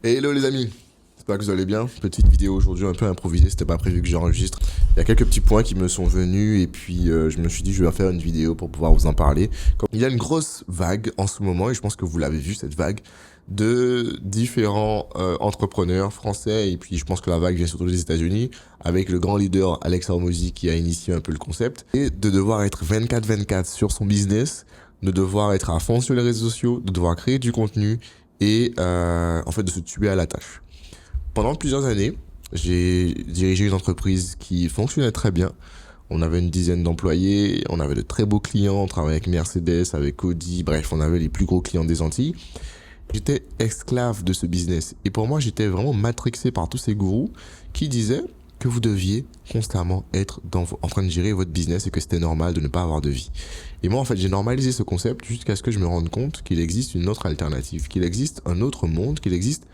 Hello les amis, j'espère que vous allez bien. Petite vidéo aujourd'hui un peu improvisée, c'était pas prévu que j'enregistre. Il y a quelques petits points qui me sont venus et puis je me suis dit je vais faire une vidéo pour pouvoir vous en parler. Il y a une grosse vague en ce moment et je pense que vous l'avez vu cette vague de différents entrepreneurs français et puis je pense que la vague vient surtout des États-Unis avec le grand leader Alex Hormozy qui a initié un peu le concept et de devoir être 24/24 sur son business, de devoir être à fond sur les réseaux sociaux, de devoir créer du contenu et en fait de se tuer à la tâche. Pendant plusieurs années, j'ai dirigé une entreprise qui fonctionnait très bien. On avait une dizaine d'employés, on avait de très beaux clients, on travaillait avec Mercedes, avec Audi, bref, on avait les plus gros clients des Antilles. J'étais esclave de ce business et pour moi, j'étais vraiment matrixé par tous ces gourous qui disaient que vous deviez constamment être en train de gérer votre business et que c'était normal de ne pas avoir de vie. Et moi, en fait, j'ai normalisé ce concept jusqu'à ce que je me rende compte qu'il existe une autre alternative, qu'il existe un autre monde, qu'il existe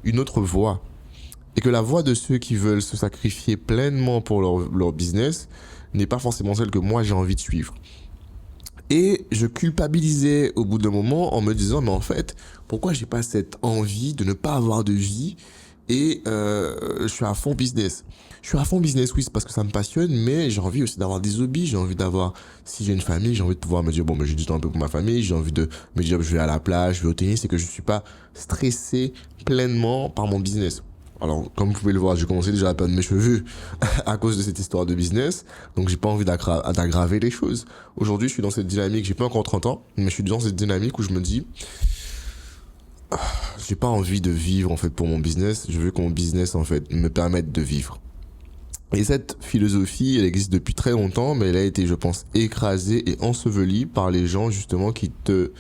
une autre voie. Et que la voie de ceux qui veulent se sacrifier pleinement pour leur business n'est pas forcément celle que moi j'ai envie de suivre. Et je culpabilisais au bout d'un moment en me disant, mais en fait, pourquoi j'ai pas cette envie de ne pas avoir de vie et je suis à fond business. Je suis à fond business, oui, c'est parce que ça me passionne, mais j'ai envie aussi d'avoir des hobbies, j'ai envie d'avoir, si j'ai une famille, j'ai envie de pouvoir me dire, bon, mais j'ai du temps un peu pour ma famille, j'ai envie de me dire, je vais à la plage, je vais au tennis, et que je suis pas stressé pleinement par mon business. Alors, comme vous pouvez le voir, j'ai commencé déjà à perdre mes cheveux à cause de cette histoire de business. Donc, j'ai pas envie d'aggraver les choses. Aujourd'hui, je suis dans cette dynamique, j'ai pas encore 30 ans, mais je suis dans cette dynamique où je me dis, j'ai pas envie de vivre, en fait, pour mon business. Je veux que mon business, en fait, me permette de vivre. Et cette philosophie, elle existe depuis très longtemps, mais elle a été, je pense, écrasée et ensevelie par les gens, justement, qui te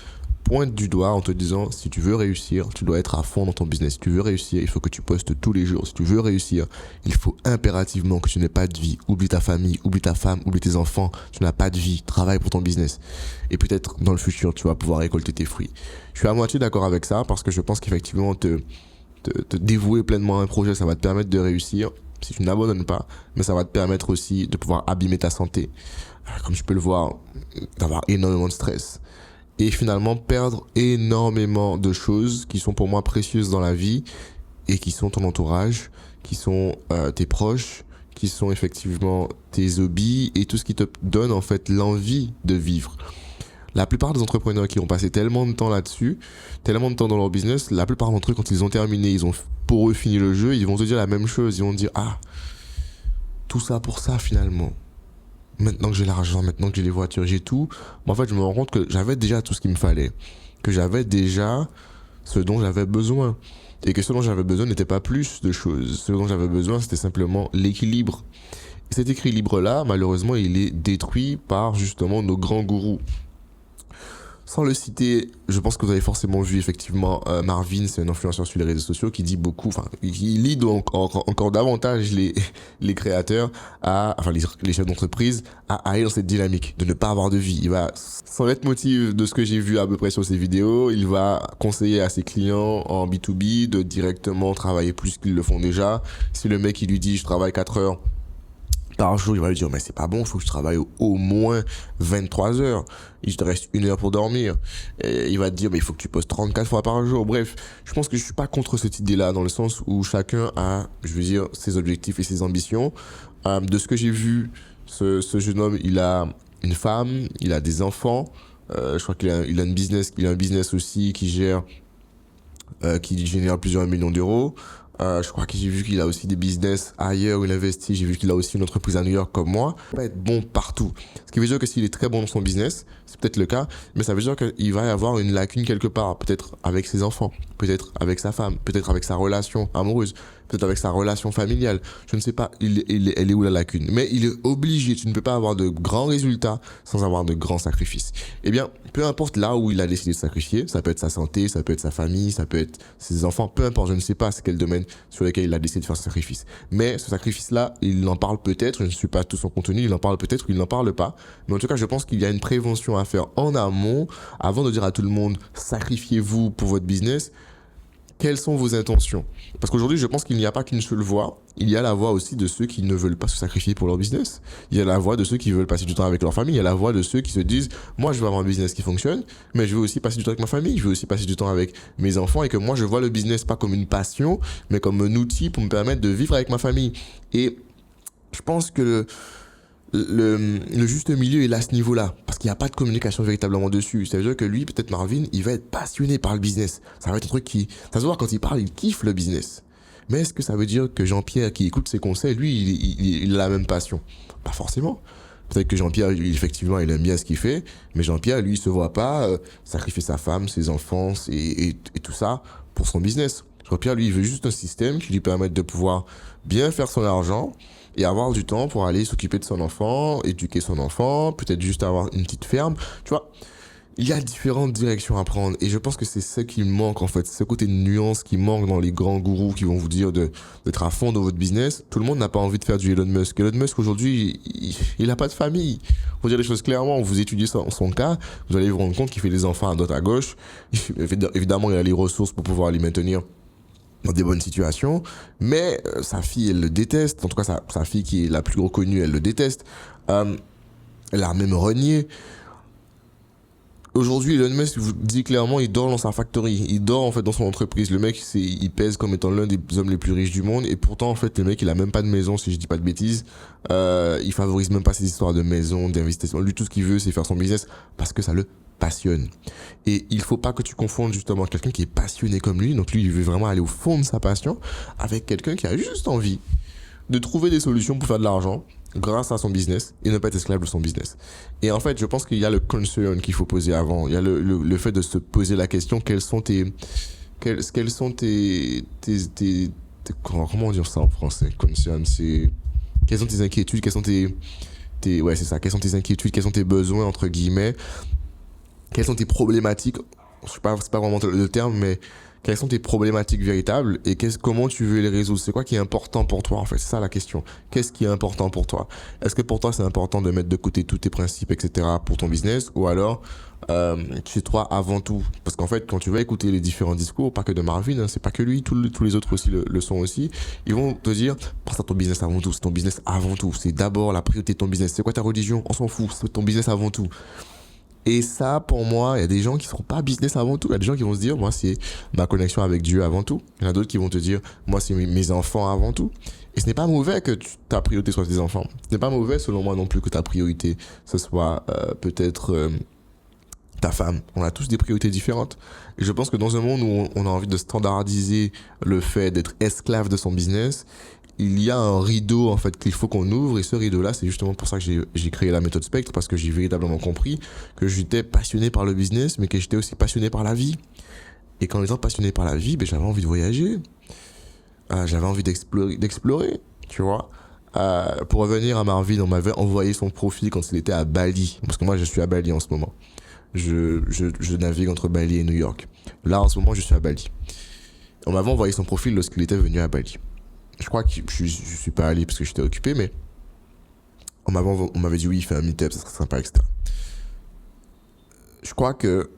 pointent du doigt en te disant, si tu veux réussir, tu dois être à fond dans ton business. Si tu veux réussir, il faut que tu postes tous les jours. Si tu veux réussir, il faut impérativement que tu n'aies pas de vie. Oublie ta famille, oublie ta femme, oublie tes enfants. Tu n'as pas de vie. Travaille pour ton business. Et peut-être, dans le futur, tu vas pouvoir récolter tes fruits. Je suis à moitié d'accord avec ça, parce que je pense qu'effectivement, te dévouer pleinement à un projet, ça va te permettre de réussir si tu n'abandonnes pas, mais ça va te permettre aussi de pouvoir abîmer ta santé. Comme tu peux le voir, d'avoir énormément de stress. Et finalement perdre énormément de choses qui sont pour moi précieuses dans la vie et qui sont ton entourage, qui sont tes proches, qui sont effectivement tes hobbies et tout ce qui te donne en fait l'envie de vivre. La plupart des entrepreneurs qui ont passé tellement de temps là-dessus, tellement de temps dans leur business, la plupart d'entre eux, quand ils ont terminé, ils ont pour eux fini le jeu, ils vont te dire la même chose. Ils vont te dire, ah, tout ça pour ça finalement. Maintenant que j'ai l'argent, maintenant que j'ai les voitures, j'ai tout. Mais en fait, je me rends compte que j'avais déjà tout ce qu'il me fallait. Que j'avais déjà ce dont j'avais besoin. Et que ce dont j'avais besoin n'était pas plus de choses. Ce dont j'avais besoin, c'était simplement l'équilibre. Et cet équilibre-là, malheureusement, il est détruit par justement nos grands gourous. Sans le citer, je pense que vous avez forcément vu effectivement Marvin, c'est un influenceur sur les réseaux sociaux qui dit beaucoup, enfin, il lit donc encore davantage les créateurs enfin les chefs d'entreprise à aller dans cette dynamique de ne pas avoir de vie. Il va, sans être motif de ce que j'ai vu à peu près sur ses vidéos, il va conseiller à ses clients en B2B de directement travailler plus qu'ils le font déjà. Si le mec il lui dit je travaille 4 heures par jour, il va lui dire, mais c'est pas bon, il faut que je travaille au moins 23 heures. Il te reste 1 heure pour dormir. Et il va te dire, mais il faut que tu postes 34 fois par jour. Bref, je pense que je suis pas contre cette idée-là, dans le sens où chacun a, je veux dire, ses objectifs et ses ambitions. De ce que j'ai vu, ce jeune homme, il a une femme, il a des enfants. Je crois qu'il a un business aussi qui qui génère plusieurs millions d'euros. Je crois que j'ai vu qu'il a aussi des business ailleurs où il investit. J'ai vu qu'il a aussi une entreprise à New York comme moi. Il va être bon partout. Ce qui veut dire que s'il est très bon dans son business, c'est peut-être le cas, mais ça veut dire qu'il va y avoir une lacune quelque part. Peut-être avec ses enfants, peut-être avec sa femme, peut-être avec sa relation amoureuse, peut-être avec sa relation familiale. Je ne sais pas, elle est où la lacune. Mais il est obligé. Tu ne peux pas avoir de grands résultats sans avoir de grands sacrifices. Eh bien, peu importe là où il a décidé de sacrifier, ça peut être sa santé, ça peut être sa famille, ça peut être ses enfants, peu importe, je ne sais pas c'est quel domaine sur lequel il a décidé de faire ce sacrifice. Mais ce sacrifice-là, il en parle peut-être, je ne suis pas tout son contenu, il en parle peut-être ou il n'en parle pas. Mais en tout cas, je pense qu'il y a une prévention à faire en amont, avant de dire à tout le monde, sacrifiez-vous pour votre business. Quelles sont vos intentions? Parce qu'aujourd'hui, je pense qu'il n'y a pas qu'une seule voie. Il y a la voie aussi de ceux qui ne veulent pas se sacrifier pour leur business. Il y a la voie de ceux qui veulent passer du temps avec leur famille. Il y a la voie de ceux qui se disent, moi, je veux avoir un business qui fonctionne, mais je veux aussi passer du temps avec ma famille. Je veux aussi passer du temps avec mes enfants et que moi, je vois le business pas comme une passion, mais comme un outil pour me permettre de vivre avec ma famille. Et je pense que le juste milieu est là à ce niveau-là, parce qu'il n'y a pas de communication véritablement dessus. Ça veut dire que lui, peut-être Marvin, il va être passionné par le business. Ça va être un truc qui, ça se voit quand il parle, il kiffe le business. Mais est-ce que ça veut dire que Jean-Pierre, qui écoute ses conseils, lui, il a la même passion? Pas forcément. Peut-être que Jean-Pierre, effectivement, il aime bien ce qu'il fait, mais Jean-Pierre, lui, il se voit pas sacrifier sa femme, ses enfants et tout ça pour son business. Jean-Pierre, lui, il veut juste un système qui lui permette de pouvoir bien faire son argent et avoir du temps pour aller s'occuper de son enfant, éduquer son enfant, peut-être juste avoir une petite ferme. Tu vois, il y a différentes directions à prendre et je pense que c'est ce qui manque en fait, ce côté de nuance qui manque dans les grands gourous qui vont vous dire d'être à fond dans votre business. Tout le monde n'a pas envie de faire du Elon Musk. Elon Musk aujourd'hui, il n'a pas de famille. Faut dire les choses clairement, vous étudiez son cas, vous allez vous rendre compte qu'il fait des enfants à droite à gauche. Évidemment, il a les ressources pour pouvoir les maintenir dans des bonnes situations, mais sa fille, elle le déteste. En tout cas, sa fille qui est la plus reconnue, elle le déteste. Elle a même renié. Aujourd'hui, Elon Musk vous dit clairement, il dort dans sa factory. Il dort en fait dans son entreprise. Le mec, il pèse comme étant l'un des hommes les plus riches du monde. Et pourtant, en fait, le mec, il a même pas de maison, si je dis pas de bêtises. Il favorise même pas ces histoires de maison, d'investissement. Lui, tout ce qu'il veut, c'est faire son business parce que ça le passionne. Et il faut pas que tu confondes justement quelqu'un qui est passionné comme lui. Donc lui, il veut vraiment aller au fond de sa passion avec quelqu'un qui a juste envie de trouver des solutions pour faire de l'argent grâce à son business et ne pas être esclave de son business. Et en fait, je pense qu'il y a le concern qu'il faut poser avant. Il y a le fait de se poser la question, quels sont comment dire ça en français? Concern, c'est, quelles sont tes inquiétudes, ouais, c'est ça, quelles sont tes inquiétudes, quels sont tes besoins, entre guillemets, quelles sont tes problématiques, c'est pas vraiment le terme, mais quelles sont tes problématiques véritables et comment tu veux les résoudre? C'est quoi qui est important pour toi en fait? C'est ça la question. Qu'est-ce qui est important pour toi? Est-ce que pour toi c'est important de mettre de côté tous tes principes, etc. pour ton business, ou alors c'est toi avant tout? Parce qu'en fait, quand tu vas écouter les différents discours, pas que de Marvin, hein, c'est pas que lui, tous les autres aussi le sont aussi, ils vont te dire, pense à ton business avant tout, c'est ton business avant tout, c'est d'abord la priorité de ton business. C'est quoi ta religion? On s'en fout, c'est ton business avant tout. Et ça, pour moi, il y a des gens qui ne seront pas business avant tout. Il y a des gens qui vont se dire, moi, c'est ma connexion avec Dieu avant tout. Il y en a d'autres qui vont te dire, moi, c'est mes enfants avant tout. Et ce n'est pas mauvais que ta priorité soit tes enfants. Ce n'est pas mauvais, selon moi, non plus, que ta priorité, ce soit peut-être ta femme. On a tous des priorités différentes. Et je pense que dans un monde où on a envie de standardiser le fait d'être esclave de son business, il y a un rideau en fait qu'il faut qu'on ouvre, et ce rideau là, c'est justement pour ça que j'ai créé la méthode Spectre, parce que j'ai véritablement compris que j'étais passionné par le business, mais que j'étais aussi passionné par la vie. Et qu'en étant passionné par la vie, ben, j'avais envie de voyager, j'avais envie d'explorer, tu vois. Pour revenir à Marvin, on m'avait envoyé son profil quand il était à Bali, parce que moi je suis à Bali en ce moment. Je navigue entre Bali et New York. Là en ce moment je suis à Bali. On m'avait envoyé son profil lorsqu'il était venu à Bali. Je crois que je suis pas allé parce que j'étais occupé, mais on m'avait dit oui, il fait un meet-up, ça serait sympa, etc. Je crois que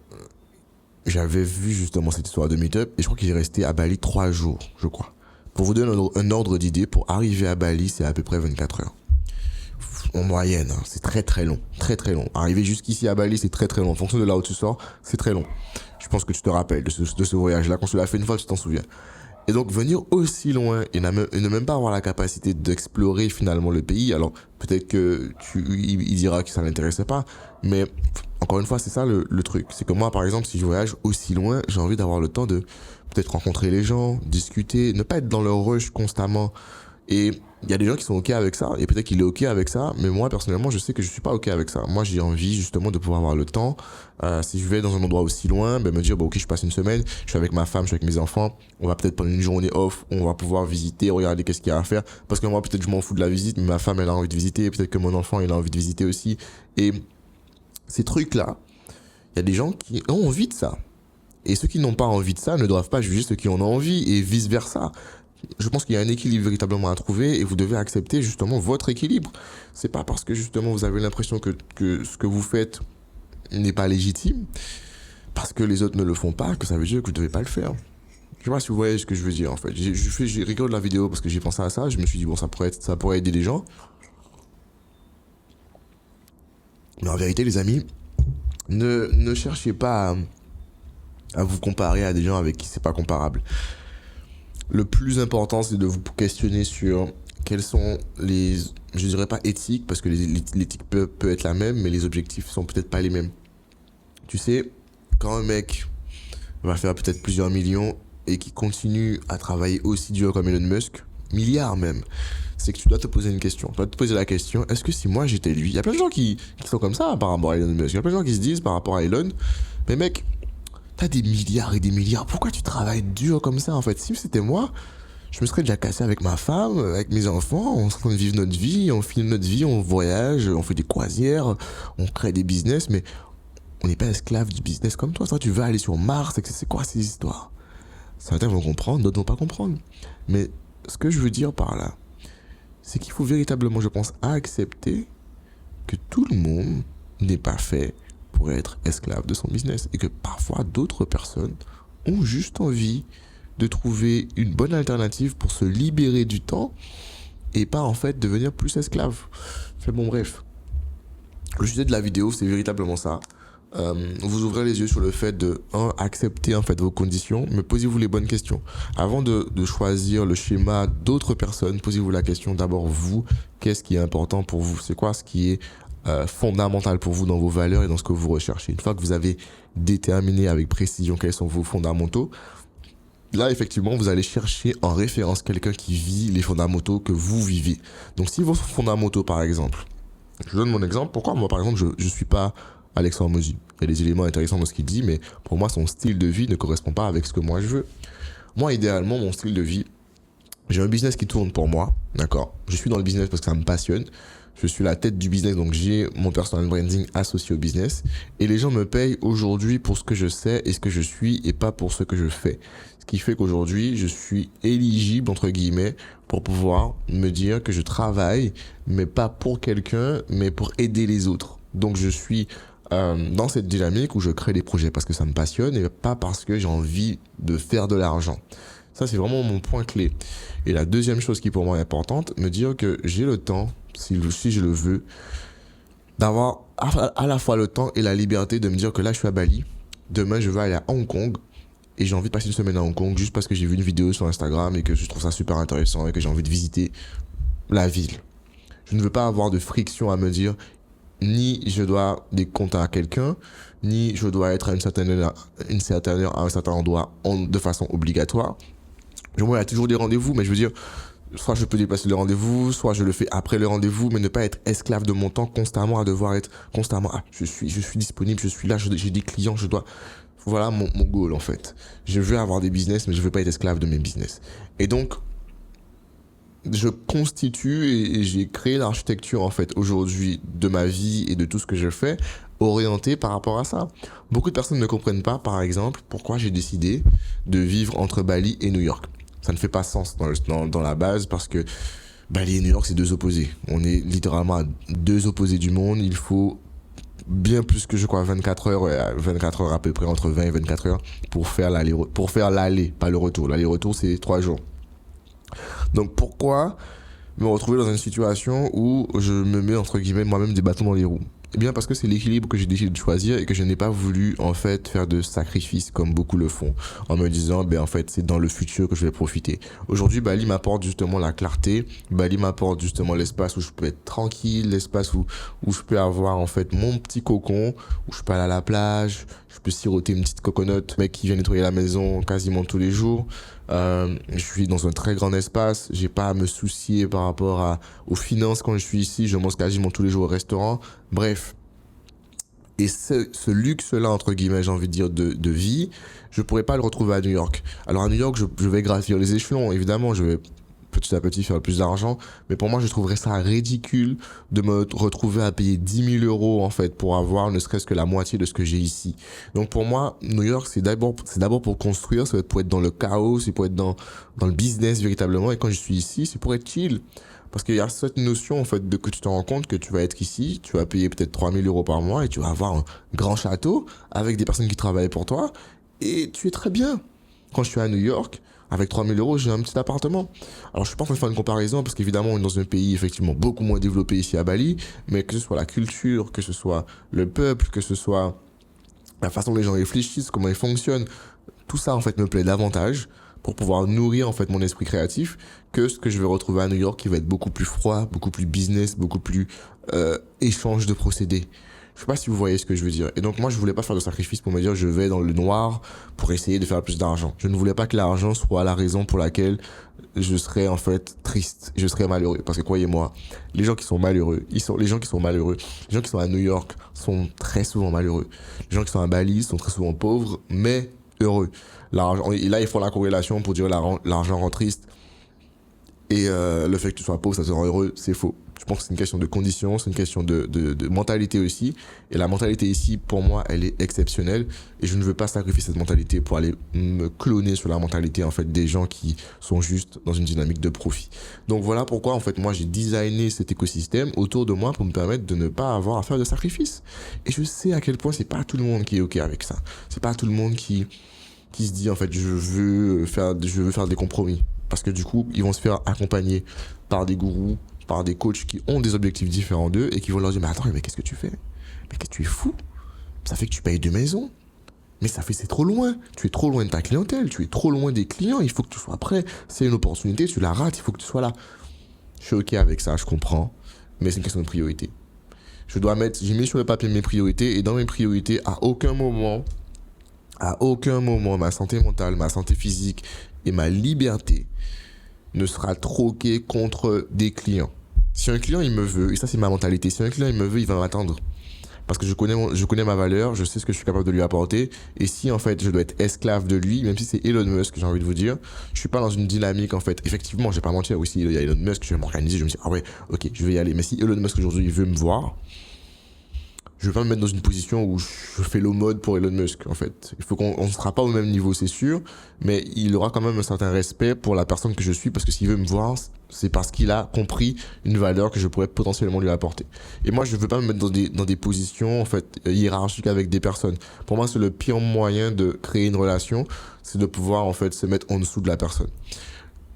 j'avais vu justement cette histoire de meet-up et je crois qu'il est resté à Bali 3 jours, je crois. Pour vous donner un ordre d'idée, pour arriver à Bali, c'est à peu près 24 heures. En moyenne, hein, c'est très très long, très très long. Arriver jusqu'ici à Bali, c'est très très long. En fonction de là où tu sors, c'est très long. Je pense que tu te rappelles de ce voyage-là. Quand tu l'as fait une fois, tu t'en souviens. Et donc venir aussi loin et ne même pas avoir la capacité d'explorer finalement le pays, alors peut-être que il dira que ça l'intéressait pas, mais encore une fois c'est ça le truc, c'est que moi par exemple si je voyage aussi loin, j'ai envie d'avoir le temps de peut-être rencontrer les gens, discuter, ne pas être dans le rush constamment. Et il y a des gens qui sont ok avec ça, et peut-être qu'il est ok avec ça, mais moi personnellement je sais que je suis pas ok avec ça. Moi j'ai envie justement de pouvoir avoir le temps, si je vais dans un endroit aussi loin, ben me dire ok je passe une semaine, je suis avec ma femme, je suis avec mes enfants, on va peut-être prendre une journée off, on va pouvoir visiter, regarder qu'est-ce qu'il y a à faire, parce que moi peut-être je m'en fous de la visite, mais ma femme elle a envie de visiter, peut-être que mon enfant il a envie de visiter aussi. Et ces trucs là, il y a des gens qui ont envie de ça, et ceux qui n'ont pas envie de ça ne doivent pas juger ceux qui en ont envie, et vice versa. Je pense qu'il y a un équilibre véritablement à trouver et vous devez accepter justement votre équilibre. C'est pas parce que justement vous avez l'impression que ce que vous faites n'est pas légitime, parce que les autres ne le font pas, que ça veut dire que vous ne devez pas le faire. Je sais pas si vous voyez ce que je veux dire en fait. J'ai rigolé de la vidéo parce que j'ai pensé à ça. Je me suis dit bon, ça pourrait aider les gens. Mais en vérité, les amis, ne cherchez pas à vous comparer à des gens avec qui c'est pas comparable. Le plus important, c'est de vous questionner sur quels sont les, je dirais pas éthiques, parce que l'éthique peut être la même, mais les objectifs sont peut-être pas les mêmes. Tu sais, quand un mec va faire peut-être plusieurs millions et qui continue à travailler aussi dur comme Elon Musk, milliards même, c'est que tu dois te poser une question. Tu dois te poser la question, est-ce que si moi j'étais lui, il y a plein de gens qui sont comme ça par rapport à Elon Musk, il y a plein de gens qui se disent par rapport à Elon, mais mec, t'as des milliards et des milliards, pourquoi tu travailles dur comme ça en fait? Si c'était moi, je me serais déjà cassé avec ma femme, avec mes enfants, on serait en train de vivre notre vie, on filme notre vie, on voyage, on fait des croisières, on crée des business, mais on n'est pas esclave du business comme toi. Toi, tu veux aller sur Mars, c'est quoi ces histoires? Certains vont comprendre, d'autres vont pas comprendre. Mais ce que je veux dire par là, c'est qu'il faut véritablement, je pense, accepter que tout le monde n'est pas fait pour être esclave de son business et que parfois d'autres personnes ont juste envie de trouver une bonne alternative pour se libérer du temps et pas en fait devenir plus esclave. Enfin bon, bref. Le sujet de la vidéo, c'est véritablement ça. Vous ouvrez les yeux sur le fait de accepter en fait vos conditions, mais posez-vous les bonnes questions. Avant de choisir le schéma d'autres personnes, posez-vous la question d'abord vous, qu'est-ce qui est important pour vous? C'est quoi ce qui est fondamental pour vous dans vos valeurs et dans ce que vous recherchez? Une fois que vous avez déterminé avec précision quels sont vos fondamentaux, là, effectivement, vous allez chercher en référence quelqu'un qui vit les fondamentaux que vous vivez. Donc, si vos fondamentaux, par exemple, je donne mon exemple, pourquoi moi, par exemple, je suis pas Alexandre Mozy? Il y a des éléments intéressants dans ce qu'il dit, mais pour moi, son style de vie ne correspond pas avec ce que moi je veux. Moi, idéalement, mon style de vie, j'ai un business qui tourne pour moi, d'accord? Je suis dans le business parce que ça me passionne. Je suis la tête du business, donc j'ai mon personal branding associé au business. Et les gens me payent aujourd'hui pour ce que je sais et ce que je suis et pas pour ce que je fais. Ce qui fait qu'aujourd'hui, je suis éligible, entre guillemets, pour pouvoir me dire que je travaille, mais pas pour quelqu'un, mais pour aider les autres. Donc je suis dans cette dynamique où je crée des projets parce que ça me passionne et pas parce que j'ai envie de faire de l'argent. Ça, c'est vraiment mon point clé. Et la deuxième chose qui pour moi est importante, me dire que j'ai le temps, si je le veux, d'avoir à la fois le temps et la liberté de me dire que là, je suis à Bali. Demain, je vais aller à Hong Kong. Et j'ai envie de passer une semaine à Hong Kong juste parce que j'ai vu une vidéo sur Instagram et que je trouve ça super intéressant et que j'ai envie de visiter la ville. Je ne veux pas avoir de friction à me dire ni je dois des comptes à quelqu'un, ni je dois être à une certaine heure à un certain endroit de façon obligatoire. Moi, il y a toujours des rendez-vous, mais je veux dire, soit je peux déplacer le rendez-vous, soit je le fais après le rendez-vous, mais ne pas être esclave de mon temps constamment, à devoir être constamment, je suis disponible, je suis là, j'ai des clients, je dois, voilà mon goal en fait. Je veux avoir des business, mais je veux pas être esclave de mes business. Et donc, je constitue et j'ai créé l'architecture en fait aujourd'hui de ma vie et de tout ce que je fais orienté par rapport à ça. Beaucoup de personnes ne comprennent pas, par exemple, pourquoi j'ai décidé de vivre entre Bali et New York. Ça ne fait pas sens dans la base parce que Bali et New York, c'est deux opposés. On est littéralement à deux opposés du monde. Il faut bien plus que 24 heures à peu près, entre 20 et 24 heures pour faire l'aller, pas le retour. L'aller-retour, c'est 3 jours. Donc pourquoi me retrouver dans une situation où je me mets entre guillemets moi-même des bâtons dans les roues? Eh bien parce que c'est l'équilibre que j'ai décidé de choisir et que je n'ai pas voulu en fait faire de sacrifices comme beaucoup le font en me disant en fait c'est dans le futur que je vais profiter. Aujourd'hui Bali m'apporte justement la clarté, Bali m'apporte justement l'espace où je peux être tranquille, l'espace où je peux avoir en fait mon petit cocon, où je peux aller à la plage, je peux siroter une petite coconut, mec qui vient nettoyer la maison quasiment tous les jours. Je suis dans un très grand espace, j'ai pas à me soucier par rapport aux finances quand je suis ici, je mange quasiment tous les jours au restaurant. Bref. Et ce luxe-là, entre guillemets, j'ai envie de dire, de vie, je pourrais pas le retrouver à New York. Alors à New York, je vais gravir les échelons, évidemment, je vais petit à petit faire plus d'argent, mais pour moi je trouverais ça ridicule de me retrouver à payer 10 000 euros en fait pour avoir ne serait-ce que la moitié de ce que j'ai ici. Donc pour moi New York c'est d'abord pour construire, c'est pour être dans le chaos, c'est pour être dans le business véritablement, et quand je suis ici c'est pour être chill. Parce qu'il y a cette notion en fait de que tu te rends compte que tu vas être ici, tu vas payer peut-être 3 000 euros par mois et tu vas avoir un grand château avec des personnes qui travaillent pour toi et tu es très bien. Quand je suis à New York, avec 3000 euros, j'ai un petit appartement. Alors, je suis pas en train de faire une comparaison parce qu'évidemment, on est dans un pays effectivement beaucoup moins développé ici à Bali, mais que ce soit la culture, que ce soit le peuple, que ce soit la façon dont les gens réfléchissent, comment ils fonctionnent, tout ça en fait me plaît davantage pour pouvoir nourrir en fait mon esprit créatif que ce que je vais retrouver à New York qui va être beaucoup plus froid, beaucoup plus business, beaucoup plus échange de procédés. Je sais pas si vous voyez ce que je veux dire. Et donc moi je voulais pas faire de sacrifice pour me dire je vais dans le noir pour essayer de faire plus d'argent. Je ne voulais pas que l'argent soit la raison pour laquelle je serais en fait triste, je serais malheureux. Parce que croyez-moi, les gens qui sont malheureux, les gens qui sont malheureux, les gens qui sont à New York sont très souvent malheureux. Les gens qui sont à Bali sont très souvent pauvres, mais heureux. L'argent, et là ils font la corrélation pour dire l'argent rend triste et le fait que tu sois pauvre ça te rend heureux, c'est faux. Je pense que c'est une question de conditions, c'est une question de mentalité aussi. Et la mentalité ici, pour moi, elle est exceptionnelle. Et je ne veux pas sacrifier cette mentalité pour aller me cloner sur la mentalité, en fait, des gens qui sont juste dans une dynamique de profit. Donc voilà pourquoi, en fait, moi, j'ai designé cet écosystème autour de moi pour me permettre de ne pas avoir à faire de sacrifices. Et je sais à quel point c'est pas tout le monde qui est OK avec ça. C'est pas tout le monde qui se dit, en fait, je veux faire des compromis. Parce que du coup, ils vont se faire accompagner par des gourous, par des coachs qui ont des objectifs différents d'eux et qui vont leur dire mais attends mais qu'est-ce que tu fais, mais qu'est-ce que tu es fou, ça fait que tu payes 2 maisons, mais c'est trop loin, tu es trop loin de ta clientèle, tu es trop loin des clients, il faut que tu sois prêt, c'est une opportunité, tu la rates, il faut que tu sois là. Je suis OK avec ça, je comprends, mais c'est une question de priorité. J'ai mis sur le papier mes priorités et dans mes priorités à aucun moment ma santé mentale, ma santé physique et ma liberté ne sera troquée contre des clients. Si un client il me veut, et ça c'est ma mentalité, si un client il me veut, il va m'attendre. Parce que je connais ma valeur, je sais ce que je suis capable de lui apporter. Et si en fait je dois être esclave de lui, même si c'est Elon Musk, j'ai envie de vous dire, je suis pas dans une dynamique en fait. Effectivement, je vais pas mentir aussi, il y a Elon Musk, je vais m'organiser, je vais me dire ah ouais, ok, je vais y aller. Mais si Elon Musk aujourd'hui il veut me voir, je vais pas me mettre dans une position où je fais l'aumône pour Elon Musk, en fait. Il faut qu'on ne sera pas au même niveau, c'est sûr, mais il aura quand même un certain respect pour la personne que je suis, parce que s'il veut me voir, c'est parce qu'il a compris une valeur que je pourrais potentiellement lui apporter. Et moi, je veux pas me mettre dans des positions, en fait, hiérarchiques avec des personnes. Pour moi, c'est le pire moyen de créer une relation, c'est de pouvoir, en fait, se mettre en dessous de la personne.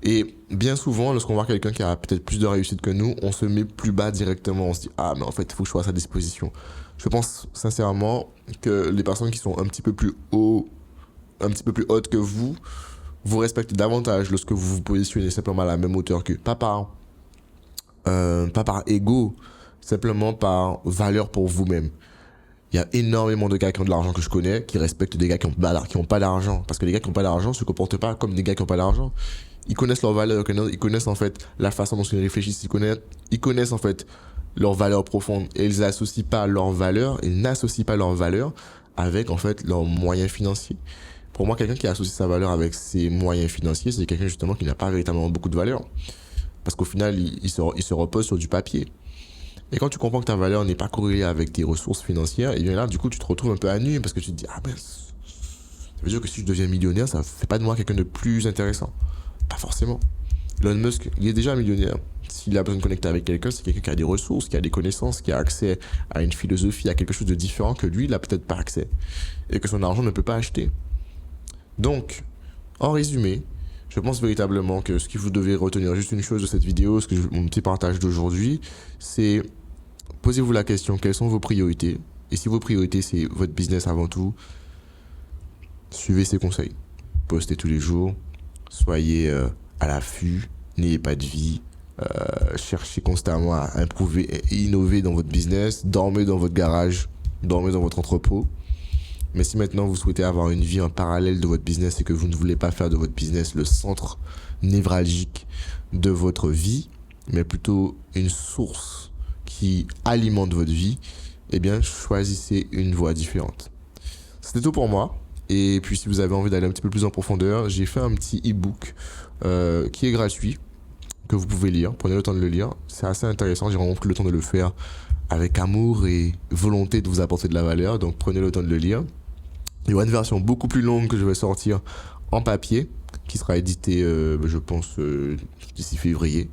Et bien souvent, lorsqu'on voit quelqu'un qui a peut-être plus de réussite que nous, on se met plus bas directement. On se dit, ah, mais en fait, il faut que je sois à sa disposition. Je pense sincèrement que les personnes qui sont un petit peu plus hautes que vous respectent davantage lorsque vous vous positionnez simplement à la même hauteur qu'eux. Pas par ego, simplement par valeur pour vous-même. Il y a énormément de gars qui ont de l'argent que je connais qui respectent des gars qui ont pas d'argent. Parce que les gars qui ont pas d'argent se comportent pas comme des gars qui ont pas d'argent. Ils connaissent leurs valeurs, ils connaissent en fait la façon dont ils réfléchissent, ils connaissent en fait leurs valeurs profondes et ils n'associent pas leurs valeurs avec en fait leurs moyens financiers. Pour moi, quelqu'un qui associe sa valeur avec ses moyens financiers, c'est quelqu'un justement qui n'a pas véritablement beaucoup de valeur. Parce qu'au final, il se repose sur du papier. Et quand tu comprends que ta valeur n'est pas corrélée avec tes ressources financières, et bien là, du coup, tu te retrouves un peu à nu parce que tu te dis, ah ben, ça veut dire que si je deviens millionnaire, ça fait pas de moi quelqu'un de plus intéressant. Pas forcément. Elon Musk, il est déjà millionnaire. S'il a besoin de connecter avec quelqu'un, c'est quelqu'un qui a des ressources, qui a des connaissances, qui a accès à une philosophie, à quelque chose de différent que lui, il n'a peut-être pas accès. Et que son argent ne peut pas acheter. Donc, en résumé, je pense véritablement que ce que vous devez retenir, juste une chose de cette vidéo, mon petit partage d'aujourd'hui, c'est posez-vous la question, quelles sont vos priorités? Et si vos priorités, c'est votre business avant tout, suivez ces conseils. Postez tous les jours, soyez à l'affût, n'ayez pas de vie, cherchez constamment à improver et innover dans votre business, dormez dans votre garage, dormez dans votre entrepôt. Mais si maintenant vous souhaitez avoir une vie en parallèle de votre business et que vous ne voulez pas faire de votre business le centre névralgique de votre vie, mais plutôt une source qui alimente votre vie, eh bien choisissez une voie différente. C'était tout pour moi. Et puis si vous avez envie d'aller un petit peu plus en profondeur, j'ai fait un petit e-book qui est gratuit, que vous pouvez lire. Prenez le temps de le lire. C'est assez intéressant. J'ai vraiment pris le temps de le faire avec amour et volonté de vous apporter de la valeur. Donc prenez le temps de le lire. Il y aura une version beaucoup plus longue que je vais sortir en papier, qui sera éditée, je pense, d'ici février.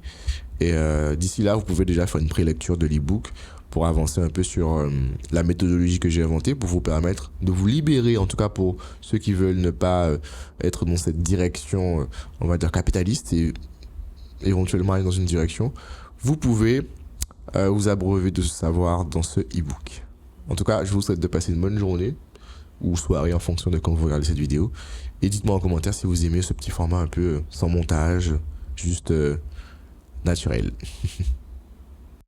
Et d'ici là, vous pouvez déjà faire une prélecture de l'e-book pour avancer un peu sur la méthodologie que j'ai inventée pour vous permettre de vous libérer, en tout cas pour ceux qui veulent ne pas être dans cette direction, on va dire capitaliste et éventuellement aller dans une direction. Vous pouvez vous abreuver de ce savoir dans ce e-book. En tout cas, je vous souhaite de passer une bonne journée ou soirée en fonction de quand vous regardez cette vidéo. Et dites-moi en commentaire si vous aimez ce petit format un peu sans montage, juste naturel.